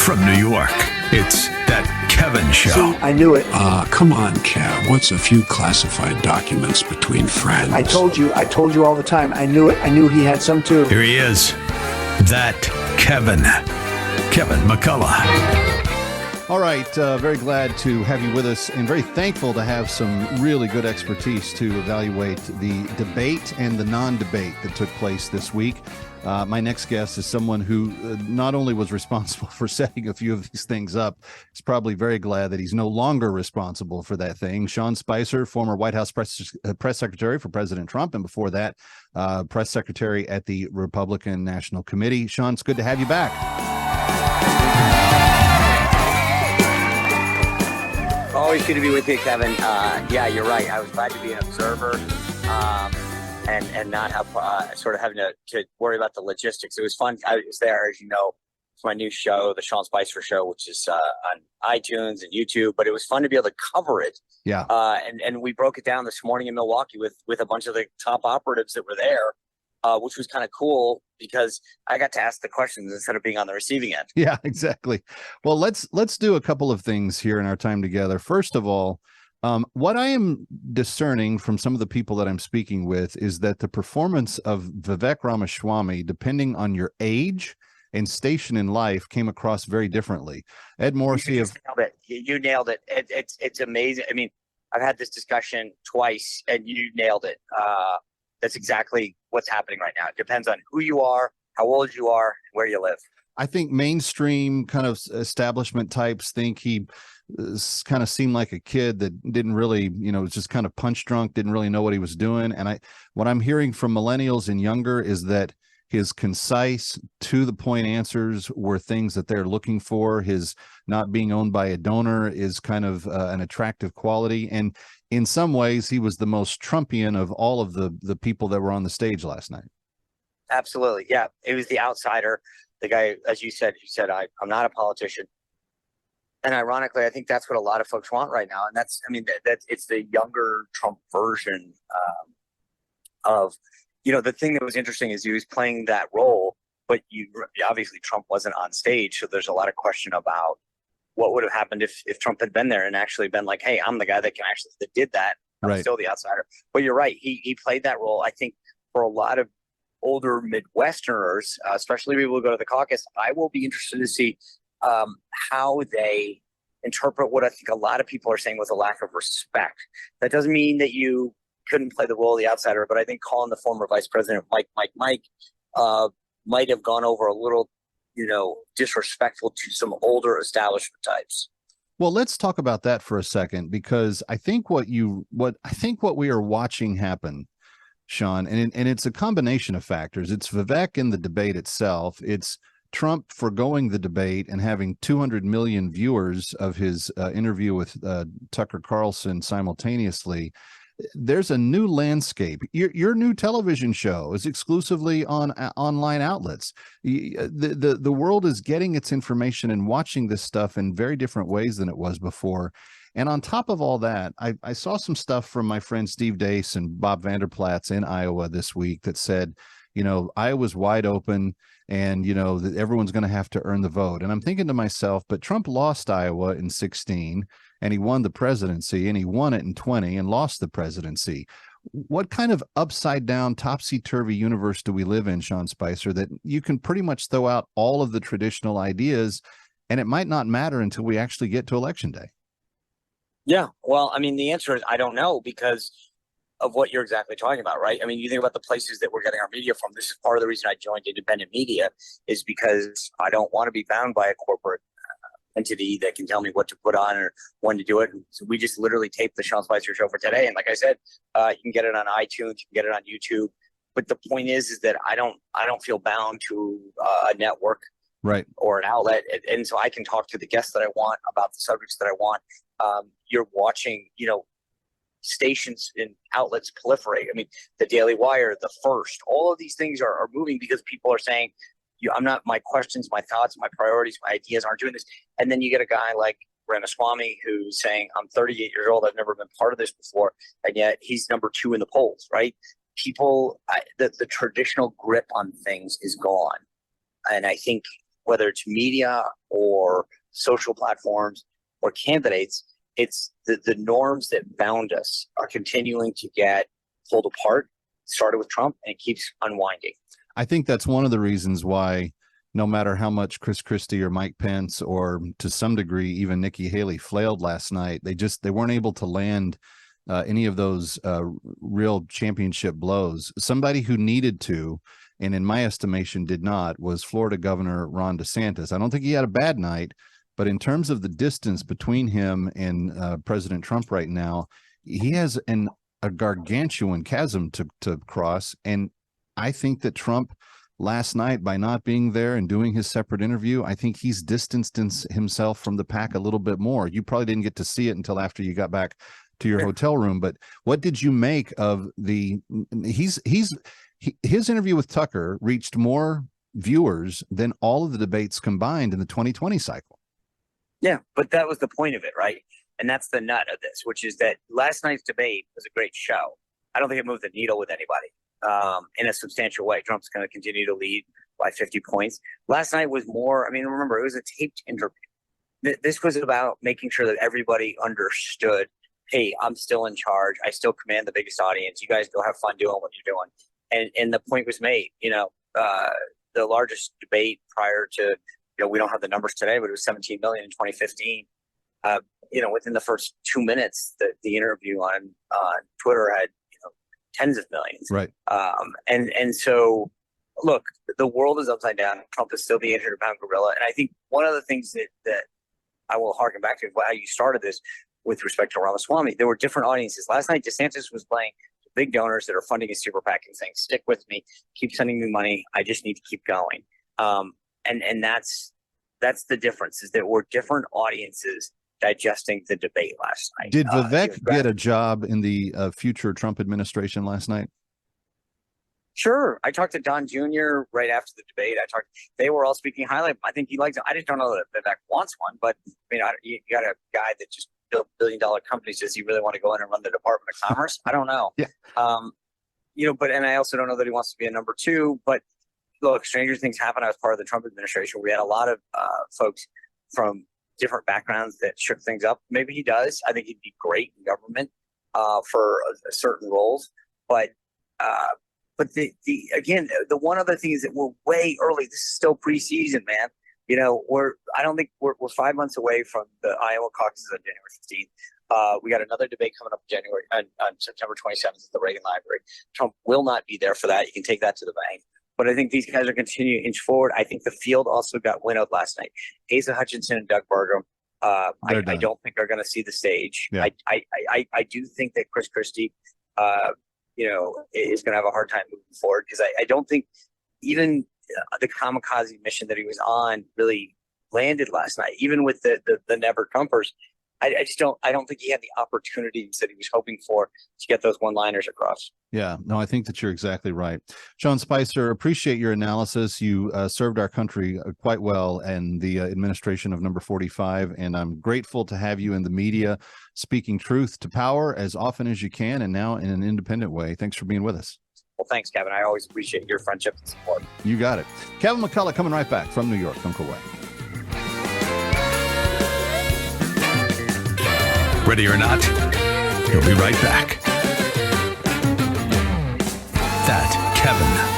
From New York, it's That Kevin Show. See, I knew it. Come on, Kev. What's a few classified documents between friends? I told you all the time. I knew it. I knew he had some too. Here he is, That Kevin McCullough. All right, very glad to have you with us and very thankful to have some really good expertise to evaluate the debate and the non-debate that took place this week. My next guest is someone who not only was responsible for setting a few of these things up, is probably very glad that he's no longer responsible for that thing. Sean Spicer, former White House press secretary for President Trump, and before that, press secretary at the Republican National Committee. Sean, it's good to have you back. Always good to be with you, Kevin. Yeah, you're right. I was glad to be an observer and not have sort of having to worry about the logistics. It was fun. I was there, as you know, for my new show, the Sean Spicer Show, which is on iTunes and YouTube. But it was fun to be able to cover it. Yeah. And we broke it down this morning in Milwaukee with a bunch of the top operatives that were there. Which was kind of cool because I got to ask the questions instead of being on the receiving end. Yeah, exactly. Well, let's do a couple of things here in our time together. First of all, what I am discerning from some of the people that I'm speaking with is that the performance of Vivek Ramaswamy, depending on your age and station in life, came across very differently. Ed Morrissey You nailed it. It's amazing. I mean, I've had this discussion twice, and you nailed it. That's exactly what's happening right now. It depends on who you are, how old you are, where you live. I think mainstream kind of establishment types think he kind of seemed like a kid that didn't really, was just kind of punch drunk, didn't really know what he was doing. And what I'm hearing from millennials and younger is that his concise, to the point answers were things that they're looking for. His not being owned by a donor is kind of an attractive quality. And in some ways, he was the most Trumpian of all of the people that were on the stage last night. Absolutely. Yeah. It was the outsider. The guy, as you said, I'm not a politician. And ironically, I think that's what a lot of folks want right now. And that's it's the younger Trump version of, the thing that was interesting is he was playing that role, but obviously Trump wasn't on stage. So there's a lot of question about what would have happened if Trump had been there and actually been like, hey, I'm the guy that did that. I'm right. Still the outsider. But you're right. He played that role. I think for a lot of older Midwesterners, especially people who go to the caucus, I will be interested to see how they interpret what I think a lot of people are saying with a lack of respect. That doesn't mean that you couldn't play the role of the outsider, but I think calling the former Vice President Mike might have gone over a little, disrespectful to some older establishment types. Well, let's talk about that for a second, because I think what we are watching happen, Sean, and it's a combination of factors. It's Vivek in the debate itself. It's Trump forgoing the debate and having 200 million viewers of his interview with Tucker Carlson simultaneously. There's a new landscape. Your new television show is exclusively on online outlets. The world is getting its information and watching this stuff in very different ways than it was before. And on top of all that, I saw some stuff from my friend Steve Deace and Bob Vanderplatz in Iowa this week that said, Iowa's wide open and, that everyone's going to have to earn the vote. And I'm thinking to myself, but Trump lost Iowa in 2016. And he won the presidency, and he won it in 2020 and lost the presidency. What kind of upside down, topsy-turvy universe do we live in, Sean Spicer, that you can pretty much throw out all of the traditional ideas and it might not matter until we actually get to election day? Yeah. Well, the answer is I don't know, because of what you're exactly talking about, right? You think about the places that we're getting our media from. This is part of the reason I joined independent media, is because I don't want to be bound by a corporate entity that can tell me what to put on or when to do it. And so we just literally taped the Sean Spicer Show for today. And like I said, you can get it on iTunes, you can get it on YouTube. But the point is that I don't feel bound to a network, right, or an outlet. And so I can talk to the guests that I want about the subjects that I want. You're watching, stations and outlets proliferate. The Daily Wire, The First, all of these things are moving because people are saying, my questions, my thoughts, my priorities, my ideas aren't doing this. And then you get a guy like Ramaswamy who's saying, I'm 38 years old, I've never been part of this before. And yet he's number 2 in the polls, right? People, the traditional grip on things is gone. And I think whether it's media or social platforms or candidates, it's the norms that bound us are continuing to get pulled apart. Started with Trump and it keeps unwinding. I think that's one of the reasons why, no matter how much Chris Christie or Mike Pence, or to some degree even Nikki Haley, flailed last night, they weren't able to land any of those real championship blows. Somebody who needed to, and in my estimation did not, was Florida Governor Ron DeSantis. I don't think he had a bad night, but in terms of the distance between him and President Trump right now, he has a gargantuan chasm to cross. And I think that Trump last night, by not being there and doing his separate interview, I think he's distanced himself from the pack a little bit more. You probably didn't get to see it until after you got back to your hotel room, but what did you make of his interview with Tucker reached more viewers than all of the debates combined in the 2020 cycle. Yeah, but that was the point of it, right? And that's the nut of this, which is that last night's debate was a great show. I don't think it moved the needle with anybody in a substantial way. Trump's going to continue to lead by 50 points. Last night was more, I mean, remember, it was a taped interview. This was about making sure that everybody understood, hey, I'm still in charge. I still command the biggest audience. You guys go have fun doing what you're doing. And the point was made, the largest debate prior to, we don't have the numbers today, but it was 17 million in 2015. Within the first 2 minutes, the interview on Twitter had, tens of millions. Right. And so, look, the world is upside down. Trump is still the 800-pound gorilla. And I think one of the things that I will harken back to how you started this with respect to Ramaswamy, there were different audiences. Last night, DeSantis was playing big donors that are funding his super PAC and saying, stick with me, keep sending me money. I just need to keep going. And that's the difference, is that we're different audiences digesting the debate last night. Did Vivek get a job in the future Trump administration last night? Sure. I talked to Don Jr. right after the debate. They were all speaking highly. I think he likes it. I just don't know that Vivek wants one, but I mean, you got a guy that just built billion-dollar companies. Does he really want to go in and run the Department of Commerce? I don't know. Yeah. And I also don't know that he wants to be a number two, but look, stranger things happen. I was part of the Trump administration. We had a lot of folks from different backgrounds that shook things up. Maybe he does. I think he'd be great in government for certain roles. But the one other thing is that we're way early. This is still preseason, man. I don't think we're 5 months away from the Iowa caucuses on January 15th. We got another debate coming up on September 27th at the Reagan Library. Trump will not be there for that. You can take that to the bank. But I think these guys are continuing to inch forward. I think the field also got winnowed last night. Asa Hutchinson and Doug Burgum, I don't think are going to see the stage. Yeah. I do think that Chris Christie, is going to have a hard time moving forward, because I don't think even the kamikaze mission that he was on really landed last night, even with the Never Trumpers. I don't think he had the opportunities that he was hoping for to get those one-liners across. Yeah, no, I think that you're exactly right. Sean Spicer, appreciate your analysis. You served our country quite well in the administration of number 45, and I'm grateful to have you in the media speaking truth to power as often as you can, and now in an independent way. Thanks for being with us. Well, thanks, Kevin. I always appreciate your friendship and support. You got it. Kevin McCullough coming right back from New York. Don't go away. Ready or not, he'll be right back. That Kevin.